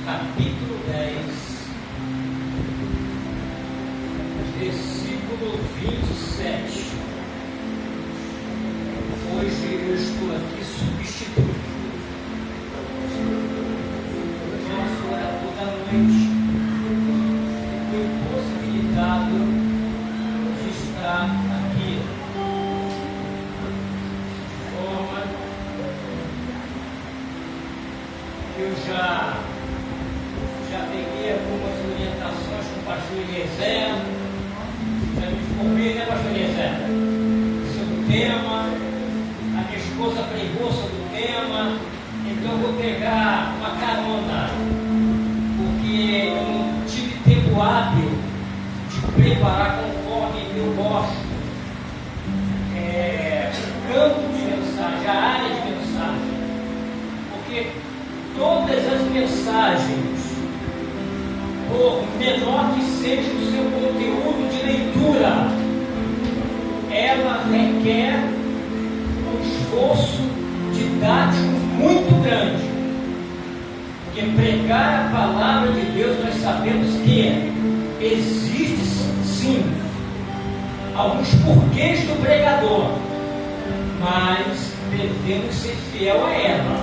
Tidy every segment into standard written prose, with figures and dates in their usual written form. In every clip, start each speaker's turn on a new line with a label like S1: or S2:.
S1: Capítulo 10, versículo 27. Hoje eu estou aqui substituindo o nosso orador da noite, que foi possibilitado de estar aqui. De forma que eu já peguei algumas orientações com o pastor Eliezer, já me informei, né, pastor Eliezer, sobre o tema. A minha esposa pregou sobre o tema, então eu vou pegar uma carona, porque eu não tive tempo hábil de preparar conforme eu gosto. O campo de mensagem, a área de mensagem, porque todas as mensagens, por menor que seja o seu conteúdo de leitura, ela requer um esforço didático muito grande. Porque pregar a palavra de Deus, nós sabemos que existe sim alguns porquês do pregador, mas devemos ser fiel a ela.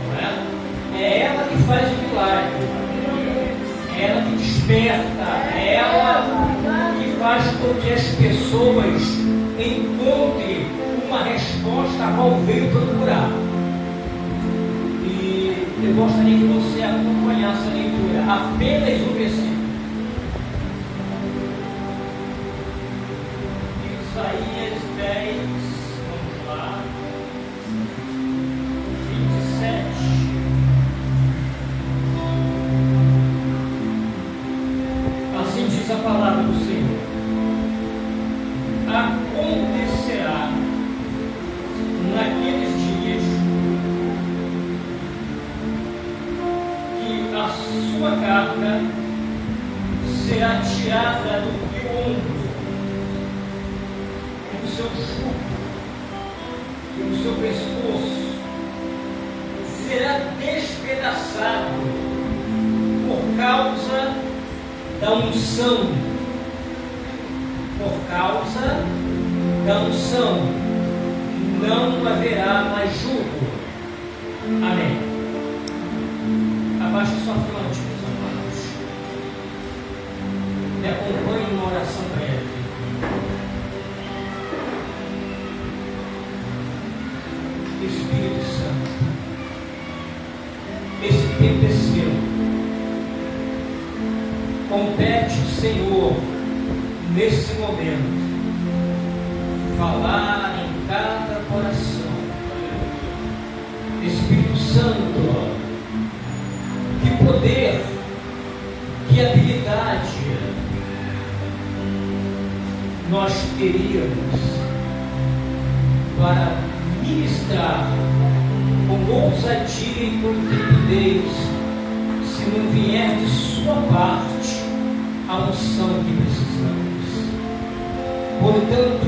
S1: Não é? É ela que faz o milagre. É ela que desperta, é ela que faz com que as pessoas encontrem uma resposta a qual veio procurar. E eu gostaria que você acompanhasse a leitura, apenas um versículo. Isaías 10, vamos lá, 27. Assim diz a palavra do Senhor: acontecerá naqueles dias que a sua carga será tirada do teu ombro, e do seu jugo, e do seu pescoço será despedaçado por causa da unção. Por causa da unção não haverá mais jugo. Amém. Abaixe sua fronte, meus amados. Me acompanhe numa oração breve. Espírito Santo, esse tempo é seu. Compete o Senhor, nesse momento, falar em cada coração. Espírito Santo, que poder, que habilidade nós teríamos para ministrar com ousadia e com intrepidez, se não vier de sua parte a unção que precisamos. Portanto,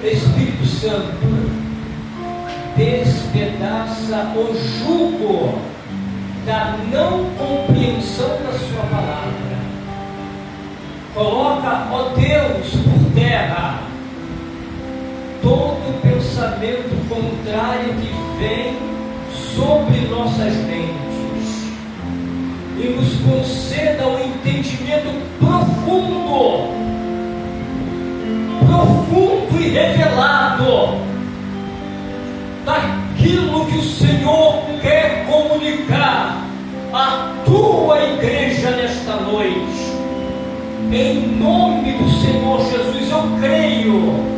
S1: Espírito Santo, despedaça o jugo da não compreensão da sua palavra. Coloca, ó Deus, por terra todo pensamento contrário que vem sobre nossas mentes e nos conceda um entendimento profundo e revelado daquilo que o Senhor quer comunicar à tua igreja nesta noite. Em nome do Senhor Jesus, eu creio.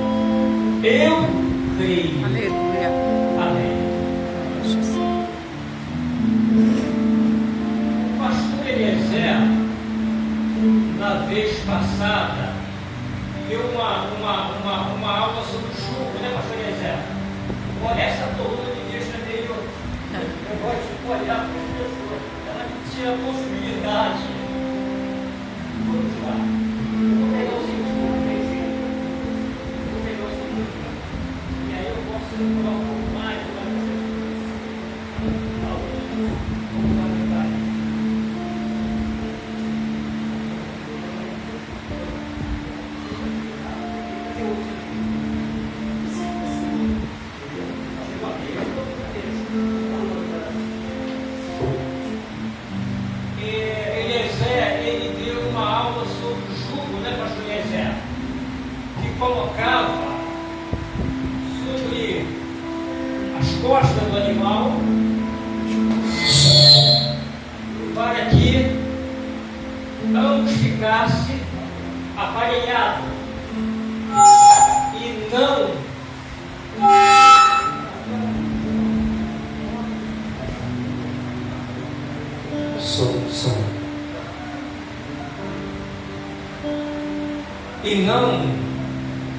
S2: Aleluia.
S1: Amém. O pastor Eliezer, na vez passada, deu uma aula sobre o jugo, né, pastor Eliezer? essa coluna me deixa meio. Eu gosto de olhar para as pessoas. Ela me tira a possibilidade. Vamos lá. Eu vou pegar o seguinte, vou pegar o seguinte. E aí eu posso segurar um pouco mais. Vamos lá, metade. Colocava sobre as costas do animal para que ambos ficassem aparelhados e não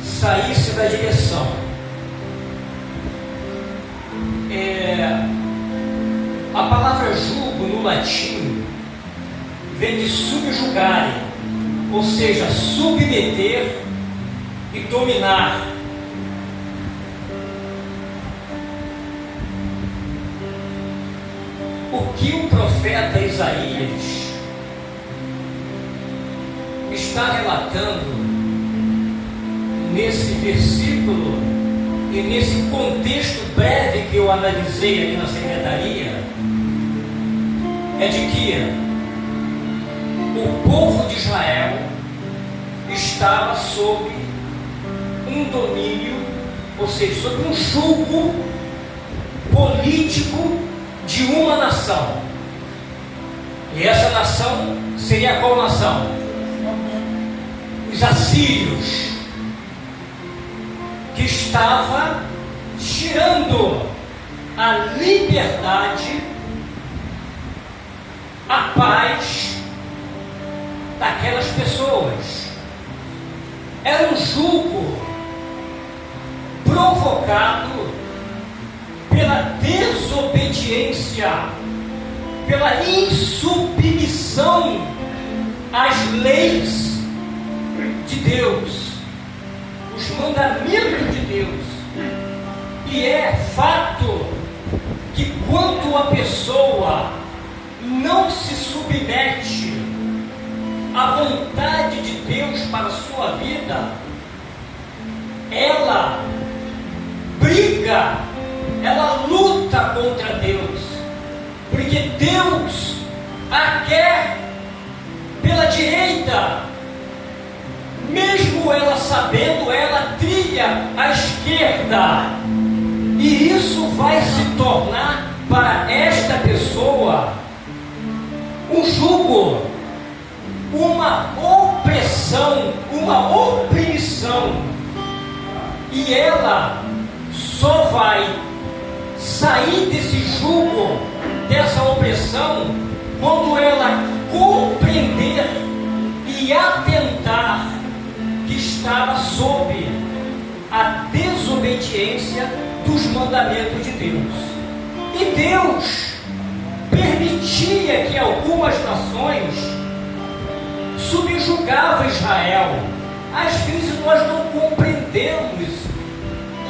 S1: saísse da direção. A palavra jugo no latim vem de subjugare, ou seja, submeter e dominar. O que o profeta Isaías está relatando nesse versículo e nesse contexto breve que eu analisei aqui na secretaria, é de que o povo de Israel estava sob um domínio, ou seja, sob um jugo político de uma nação. E essa nação seria qual nação? Os assírios, que estava tirando a liberdade, a paz daquelas pessoas. Era um jugo provocado pela desobediência, pela insubmissão às leis de Deus, os mandamentos de Deus. E é fato que quando a pessoa não se submete à vontade de Deus para a sua vida, ela briga, ela luta contra Deus, porque Deus a quer pela direita. Mesmo ela sabendo, ela trilha à esquerda, e isso vai se tornar para esta pessoa um jugo, uma opressão, uma opressão, e ela só vai sair desse jugo, dessa opressão, quando ela compreender e atentar que estava sob a desobediência dos mandamentos de Deus. E Deus permitia que algumas nações subjugavam Israel. Às vezes nós não compreendemos,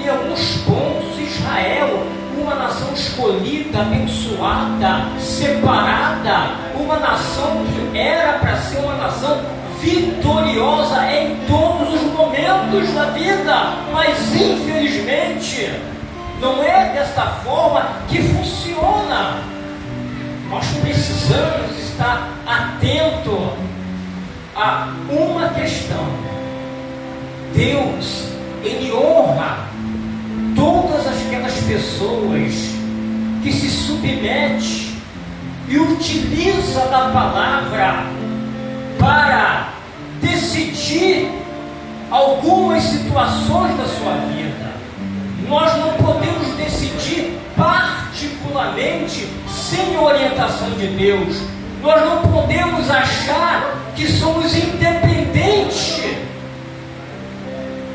S1: em alguns pontos, Israel, uma nação escolhida, abençoada, separada, uma nação que era para ser uma nação vitoriosa em todos os momentos da vida, mas infelizmente não é desta forma que funciona. Nós precisamos estar atento a uma questão. Deus, Ele honra todas aquelas pessoas que se submetem e utiliza da palavra para decidir algumas situações da sua vida. Nós não podemos decidir particularmente sem orientação de Deus. Nós não podemos achar que somos independentes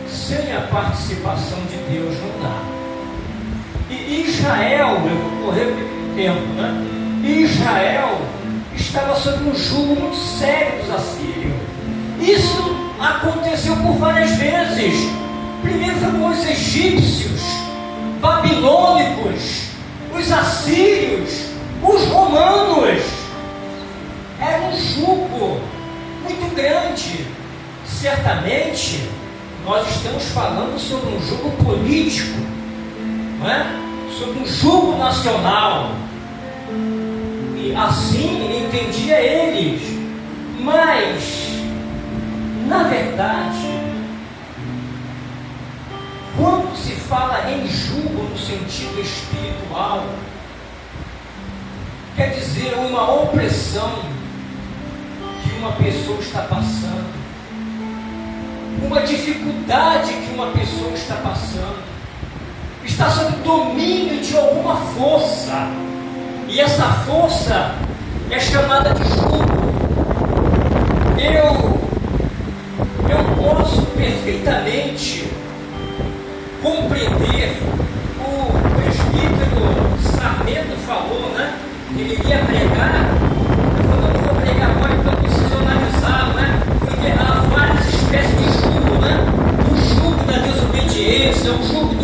S1: sem a participação de Deus. Não dá. Israel, eu vou correr o tempo, né? Israel estava sob um jugo muito sério dos assírios. Isso aconteceu por várias vezes. Primeiro foi com os egípcios, babilônicos, os assírios, os romanos. Era um jugo muito grande. Certamente nós estamos falando sobre um jugo político, não é? Sobre um jugo nacional. E assim entendia eles. Mas, na verdade, quando se fala em jugo no sentido espiritual, quer dizer uma opressão que uma pessoa está passando, uma dificuldade que uma pessoa está passando, está sob domínio de alguma força, e essa força é chamada de jugo. Eu posso perfeitamente compreender. O presbítero Sarmento falou, né? Ele ia pregar. Ele falou: não vou pregar agora porque eu preciso analisar, né? Porque há várias espécies de jugo, né? O jugo da desobediência, o jugo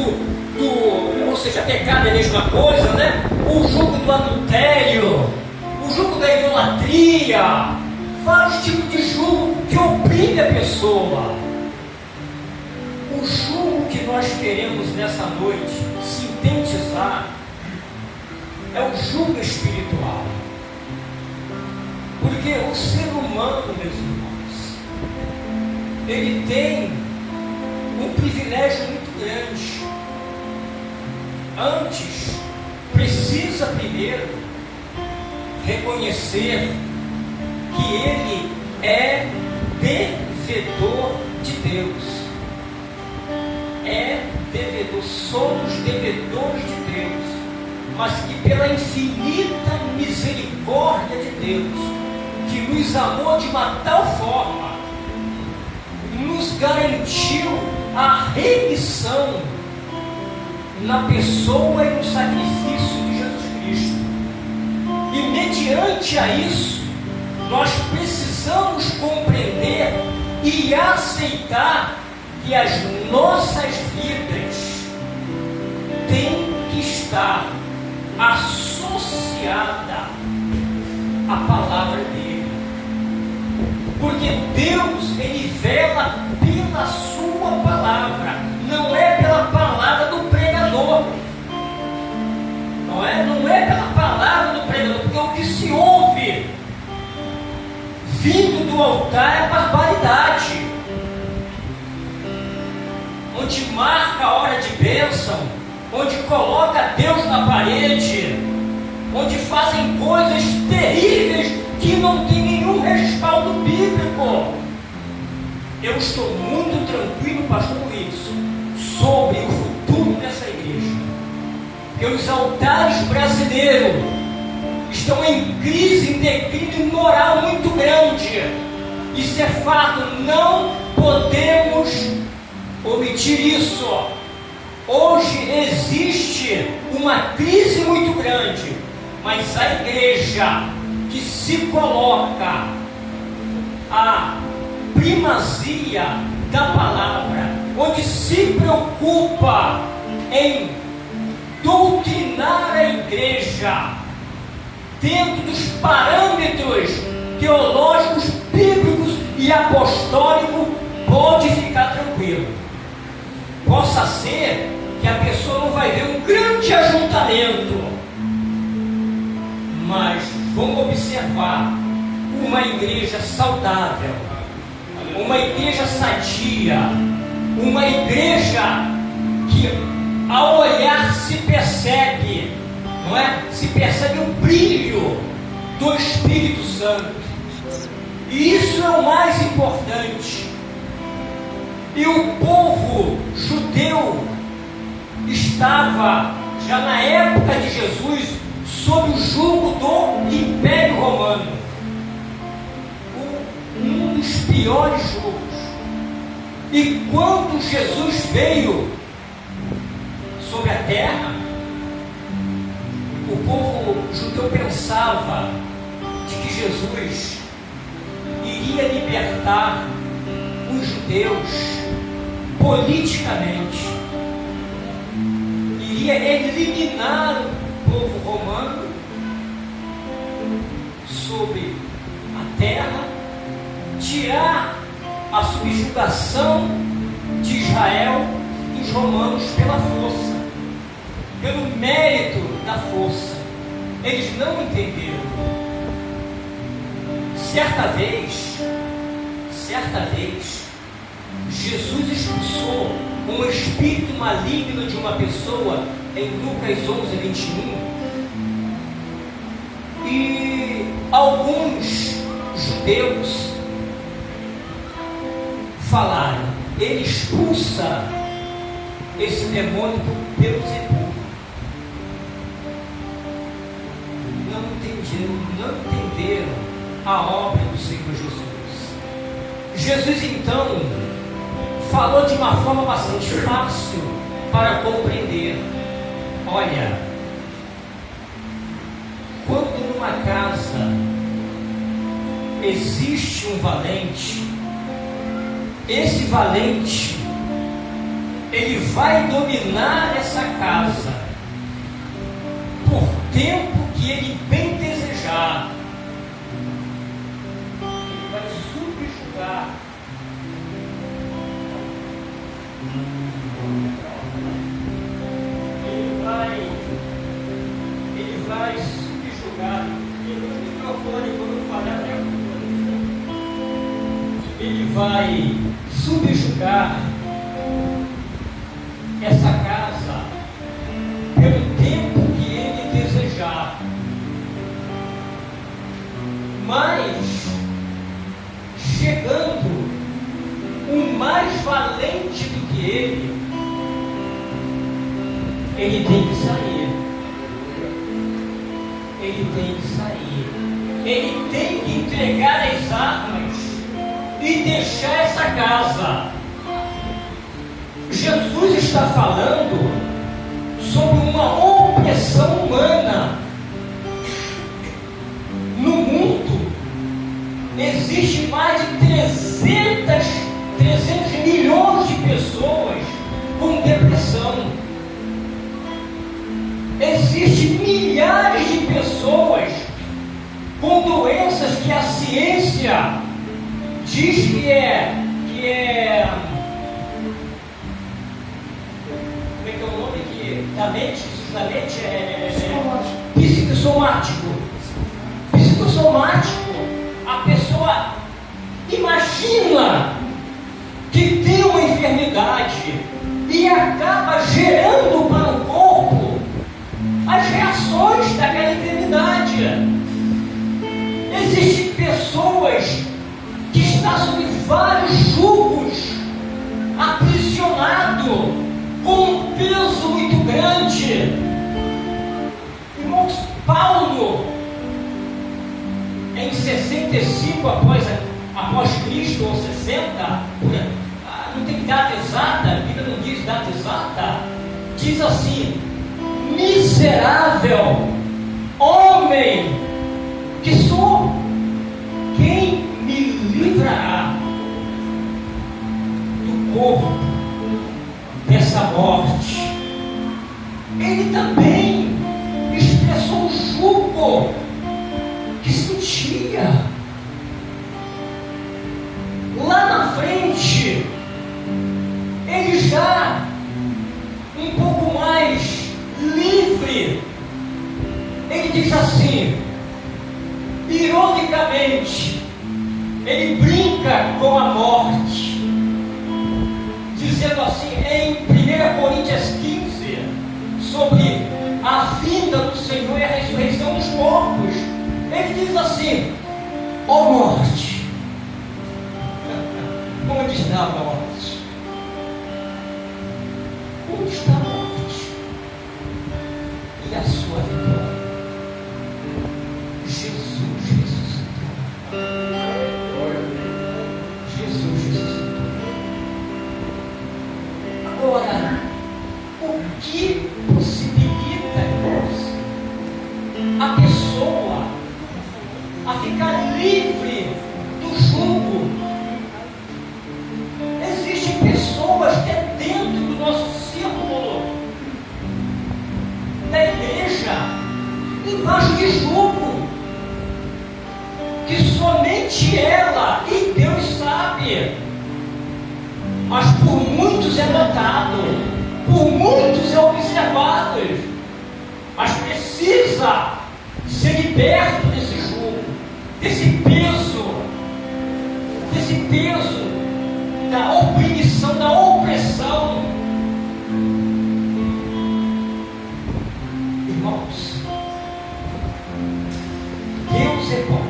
S1: ou seja, pecado é a mesma coisa, né? O jugo do adultério, o jugo da idolatria, vários tipos de jugo que oprime a pessoa. O jugo que nós queremos nessa noite sintetizar é o jugo espiritual. Porque o ser humano, meus irmãos, ele tem um privilégio muito grande. Antes, precisa primeiro reconhecer que ele é devedor de Deus. É devedor, somos devedores de Deus, mas que pela infinita misericórdia de Deus, que nos amou de uma tal forma, nos garantiu a remissão na pessoa e no sacrifício de Jesus Cristo. E mediante a isso, nós precisamos compreender e aceitar que as nossas vidas têm que estar associada à palavra dele. Porque Deus, ele vela pela sua palavra, não é pela palavra do pregador. Não é pela palavra do pregador, porque o que se ouve vindo do altar é barbaridade. Onde marca a hora de bênção, onde coloca Deus na parede, onde fazem coisas terríveis que não tem nenhum respaldo bíblico. Eu estou muito tranquilo, pastor Luiz, sobre o futuro dessa igreja. Porque os altares brasileiros estão em crise, em declínio moral muito grande. Isso é fato, não podemos omitir isso. Hoje existe uma crise muito grande, mas a igreja que se coloca a primazia da palavra, onde se preocupa em doutrinar a igreja dentro dos parâmetros teológicos, bíblicos e apostólicos, pode ficar tranquilo. Possa ser que a pessoa não vai ver um grande ajuntamento, mas vamos observar uma igreja saudável, uma igreja sadia, uma igreja que ao olhar se percebe, não é? Se percebe o brilho do Espírito Santo. E isso é o mais importante. E o povo judeu estava, já na época de Jesus, sob o jugo do Império Romano. Um dos piores jugos. E quando Jesus veio sobre a terra, eu pensava de que Jesus iria libertar os judeus politicamente, iria eliminar o povo romano sobre a terra, tirar a subjugação de Israel dos romanos pela força, pelo mérito da força. Eles não entenderam. Certa vez, Jesus expulsou um espírito maligno de uma pessoa em Lucas 11:21, e alguns judeus falaram: ele expulsa esse demônio pelo sepulcro. Não entenderam a obra do Senhor Jesus. Jesus então falou de uma forma bastante fácil para compreender. Olha, quando numa casa existe um valente, esse valente, ele vai dominar essa casa por tempo que ele bem desejar. Ele vai subjugar. Ele vai subjugar. E no microfone, quando eu falhar, ele vai subjugar essa casa pelo tempo que ele desejar. Mas chegando um mais valente do que ele tem que sair. Ele tem que sair. Ele tem que entregar as armas e deixar essa casa. Jesus está falando sobre uma opressão humana. No mundo existe mais de 300 milhões de pessoas com depressão. Existem milhares de pessoas com doenças que a ciência diz que é como é que é o nome que da mente psicossomático. A pessoa imagina que tem uma enfermidade e acaba gerando para o corpo as reações daquela enfermidade. Existem pessoas que estão sob vários jugos, aprisionado com um peso muito grande. Irmãos, Paulo, em 65 após Cristo, ou 60, não tem data exata, a Bíblia não diz data exata, diz assim: miserável homem que sou, quem me livrará do corpo dessa morte? Ele também expressou o jugo que sentia. Lá na frente, ele já um pouco mais livre, ele diz assim, ironicamente, ele brinca com a morte, dizendo assim em 1 Coríntios 15, sobre a vinda do Senhor e a ressurreição dos mortos. Ele diz assim: ó morte, onde está a morte? Onde está a morte? E a sua vitória? Jesus ressuscitou. Jesus ressuscitou. Agora, o que possibilita, irmãos, a pessoa somente ela e Deus sabe. Mas por muitos é notado, por muitos é observado. Mas precisa ser liberto desse jugo, desse peso da opressão, da opressão. Irmãos, Deus é bom,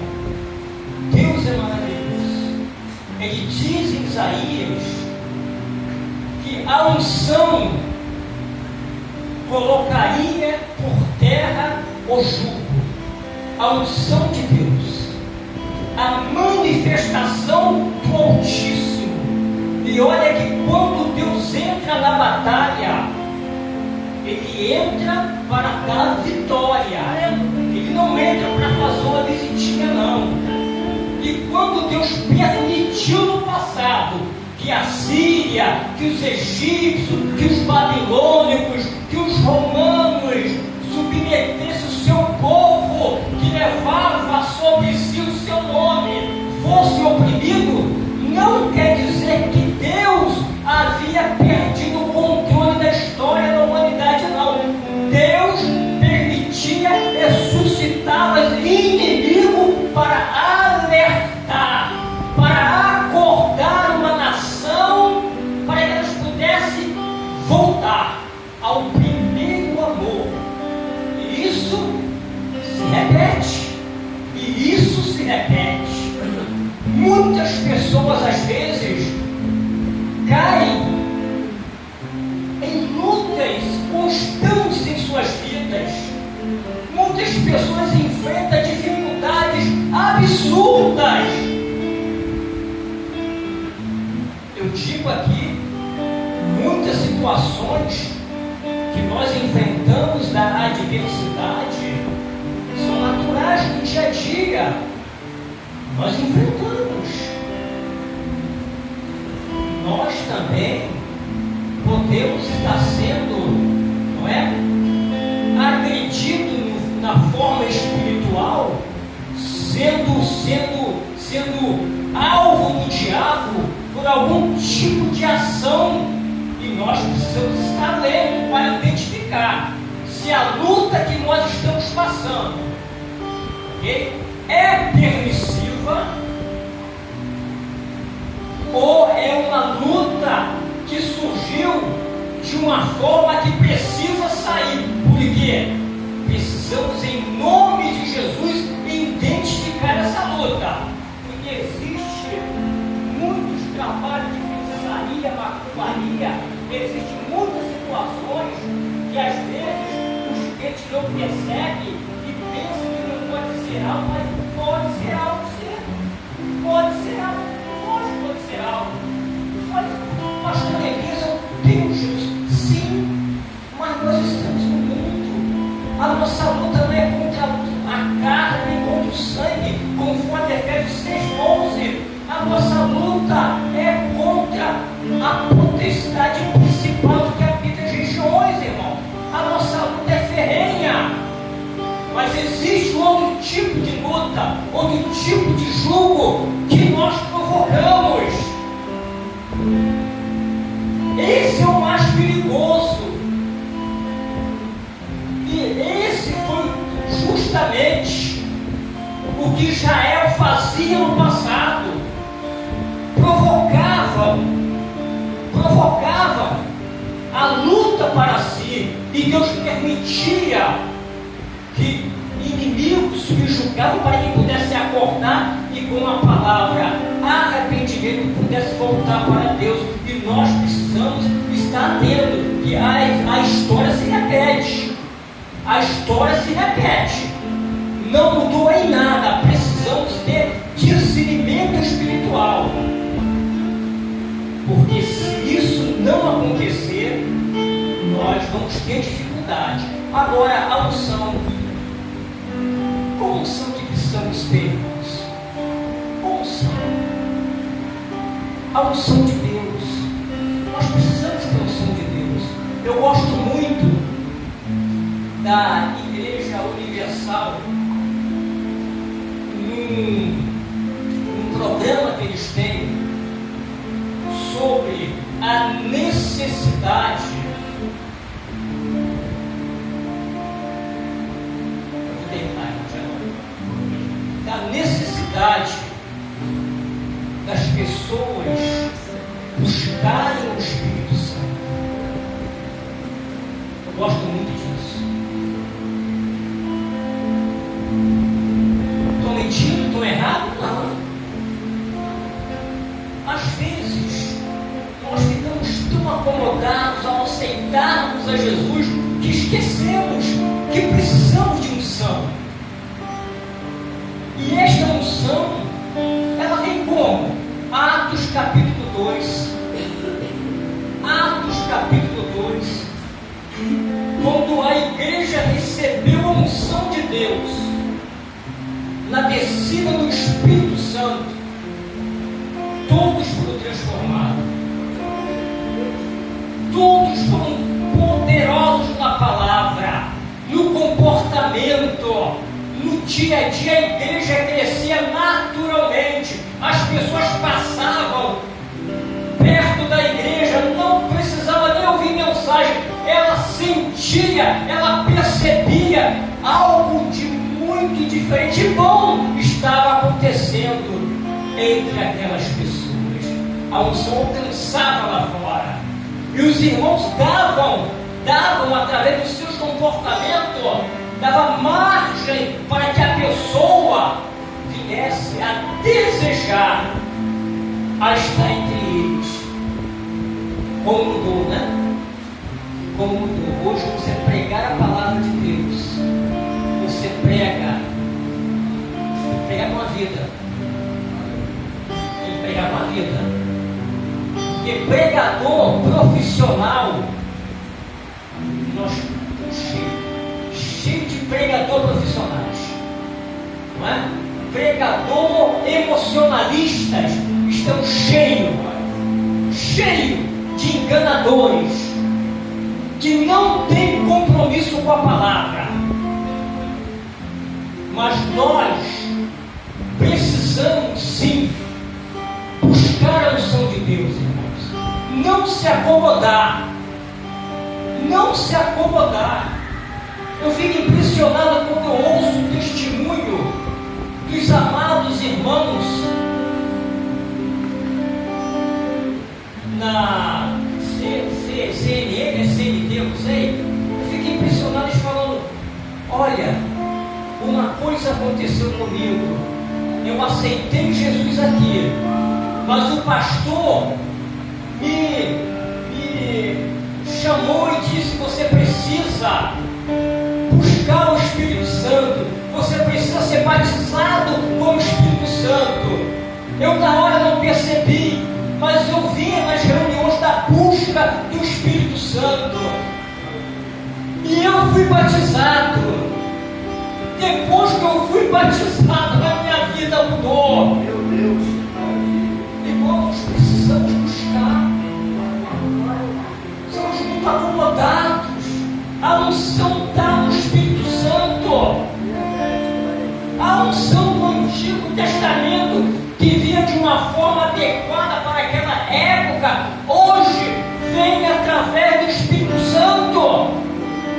S1: Deus é maravilhoso. Ele diz em Isaías que a unção colocaria por terra o jugo. A unção de Deus, a manifestação do Altíssimo. E olha que quando Deus entra na batalha, Ele entra para dar vitória. Ele não entra para fazer uma visitinha, não. E quando Deus permitiu no passado que a Síria, que os egípcios, que os babilônicos, que os romanos submetessem o seu povo, que levava sobre si o seu nome, fosse oprimido, não quer dizer que Deus havia perdido o controle da história da humanidade, não. Deus permitia ressuscitar os inimigos para alertar, para acordar uma nação, para que elas pudessem voltar ao primeiro amor. E isso se repete. E isso se repete. Muitas pessoas às vezes caem em lutas constantes em suas vidas. Muitas pessoas enfrentam dificuldades absurdas. Eu digo aqui, muitas situações que nós enfrentamos da adversidade são naturais do dia a dia. Nós enfrentamos. Nós também podemos estar sendo, não é, agredido na forma espiritual, sendo alvo do diabo por algum tipo de ação, e nós precisamos estar alerta para identificar se a luta que nós estamos passando, okay, é permissiva ou é uma luta que surgiu de uma forma que precisa sair. Porque precisamos, em nome de Jesus, identificar essa luta. Porque existe muitos trabalhos de feitiçaria, macumbaria, existem muitas situações que às vezes os crentes não percebem e pensam que não pode ser algo, mas pode ser algo, sim. Pode ser algo, pode ser algo. Mas, pastor Elias, eu tenho Jesus. Sim, mas nós estamos no mundo. A nossa luta não é contra a carne, nem contra o sangue, conforme Efésios 6:11. A nossa luta é contra a potestade principal que habita as regiões, irmão. A nossa luta é ferrenha. Mas existe outro tipo de luta, outro tipo de jugo que nós provocamos. Esse é o mais perigoso. E esse foi justamente o que Israel fazia no passado. Provocava a luta para si, e Deus permitia que inimigos subjugavam para que pudesse acordar e com a palavra arrependimento pudesse voltar para Deus. E nós precisamos estar atentos que a história se repete. A história se repete. Não mudou em nada. Precisamos ter discernimento espiritual. Porque se isso não acontecer, nós vamos ter dificuldade. Agora, a unção. Qual unção que precisamos ter, irmãos? Qual unção? A unção de Deus. Nós precisamos ter a unção de Deus. Eu gosto muito da Igreja Universal, necessidade. Eu vou terminar agora. Da necessidade das pessoas buscarem o Espírito Santo. Eu gosto muito disso. Estou mentindo? Estou errado? Não. Às vezes, nós ficamos tão acomodados ao aceitarmos a Jesus que esquecemos que precisamos de unção. E esta unção, ela vem como? Atos capítulo 2. Atos capítulo 2. Quando a igreja recebeu a unção de Deus, na descida do Espírito Santo, todos foram transformados. Todos foram poderosos na palavra, no comportamento, no dia a dia. A igreja crescia naturalmente. As pessoas passavam perto da igreja, não precisava nem ouvir mensagem. Ela sentia, ela percebia algo de muito diferente e bom estava acontecendo entre aquelas pessoas. A unção alcançava lá fora. E os irmãos davam através dos seus comportamentos, dava margem para que a pessoa viesse a desejar a estar entre eles. Como mudou, né? Como mudou. Hoje você pregar a palavra de Deus, você prega uma vida. Pregar uma vida. Porque pregador profissional, nós estamos cheios de pregador profissionais, não é? Pregador emocionalistas estão cheios de enganadores, que não têm compromisso com a palavra. Mas nós precisamos sim buscar a unção de Deus, irmãos. Não se acomodar. Não se acomodar. Eu fico impressionado quando eu ouço o testemunho dos amados irmãos na CNN, CNT, eu não sei. Eu fico impressionado eles falando: olha, uma coisa aconteceu comigo. Eu aceitei Jesus aqui, mas o pastor me chamou e disse: você precisa buscar o Espírito Santo, você precisa ser batizado com o Espírito Santo. Eu na hora não percebi, mas eu via nas reuniões da busca do Espírito Santo, e eu fui batizado. Depois que eu fui batizado, a minha vida mudou. Meu Deus. Irmãos, precisamos buscar. Somos muito acomodados. A unção está no Espírito Santo. A unção do Antigo Testamento, que vinha de uma forma adequada para aquela época, hoje vem através do Espírito Santo.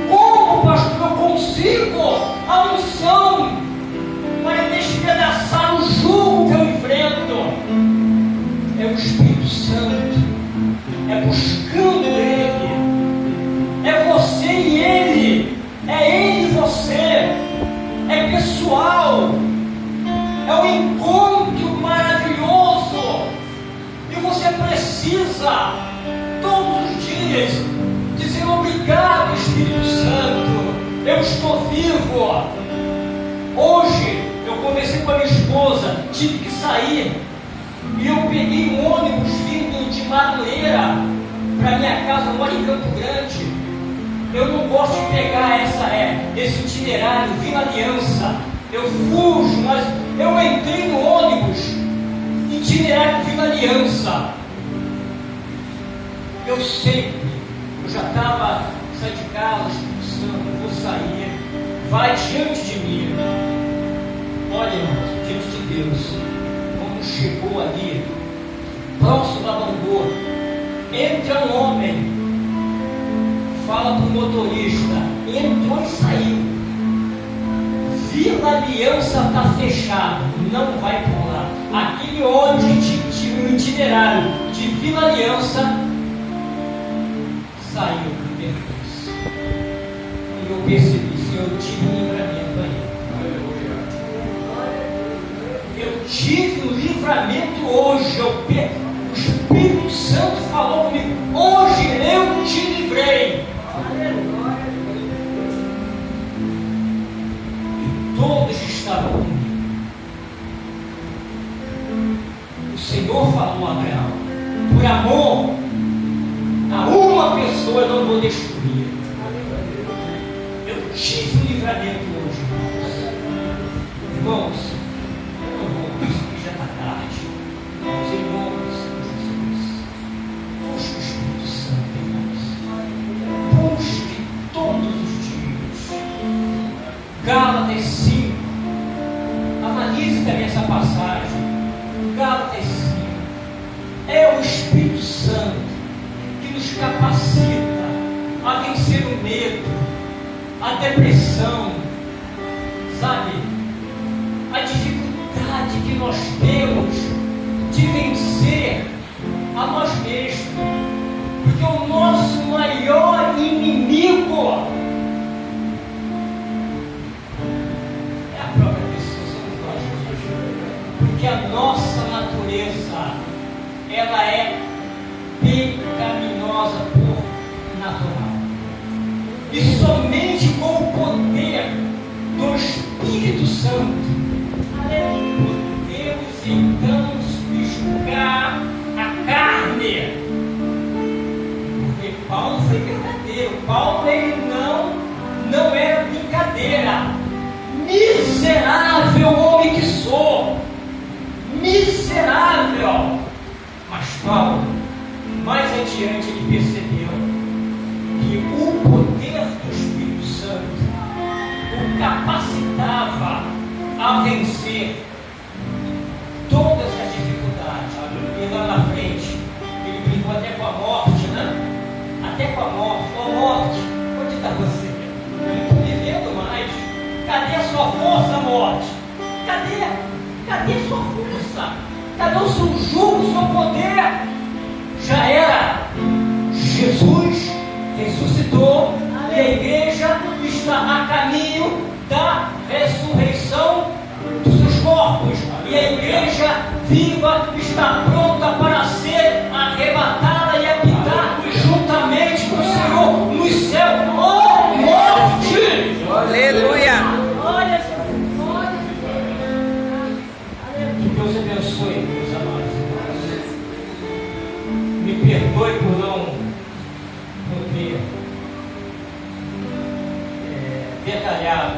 S1: Como, pastor, eu consigo a unção para despedaçar o jugo que eu enfrento? É o Espírito Santo, é buscando Ele, é você e Ele, é Ele e você, é pessoal, é um encontro maravilhoso, e você precisa todos os dias dizer: obrigado, Espírito Santo, eu estou vivo. Hoje eu conversei com a minha esposa, tive que sair, e eu peguei um ônibus vindo de Madureira para minha casa, eu moro em Campo Grande. Eu não gosto de pegar esse itinerário, Vila Aliança. Eu fujo, mas eu entrei no ônibus, itinerário Vila Aliança. Eu sempre, eu já estava saindo de casa, eu vou sair, vai diante de mim. Olha, irmãos, diante de Deus, quando chegou ali, próximo da Bambu, entra um homem fala para o motorista, entrou e saiu. Vila Aliança está fechado, não vai por lá. Aquele ônibus no itinerário de Vila Aliança saiu do percurso. E eu percebi, Senhor, eu tive um livramento aí. Eu tive um livramento hoje. O Espírito Santo falou comigo. Hoje eu te livrei. E todos estavam comigo. O Senhor falou a Abraão: por amor a uma pessoa eu não vou destruir. Eu tive um livramento hoje. Irmãos, eu não vou conseguir, já está tarde. Mas em nome do Senhor Jesus, busque o Espírito Santo, irmãos. Busque todos os dias. Gálatas 5. Analise também essa passagem. Gálatas 5. É o Espírito Santo que nos capacita a vencer o medo, a depressão, sabe? A dificuldade que nós temos de vencer a nós mesmos. Porque o nosso maior inimigo é a própria pessoa, somos nós. Porque a nossa natureza, ela é pecaminosa por natural. E somente com o poder do Espírito Santo podemos então subjugar a carne. Porque Paulo foi verdadeiro. Paulo, ele não era brincadeira. Miserável homem que sou. Miserável. Mas Paulo, mais adiante, ele percebeu que o poder do Espírito Santo o capacitava a vencer todas as dificuldades. E lá na frente, ele brincou até com a morte, né? Até com a morte. Ó morte, onde está você? Eu não estou vivendo mais. Cadê a sua força, morte? Cadê a sua força? Cadê o seu jugo, o seu poder? Já era. Jesus ressuscitou e a igreja está a caminho da ressurreição dos seus corpos. E a igreja viva está pronta para ser arrebatada e habitar juntamente com o Senhor nos céus. Oh, morte!
S2: Aleluia!
S1: Que Deus abençoe, meus amados irmãos. Me perdoe por não ter detalhado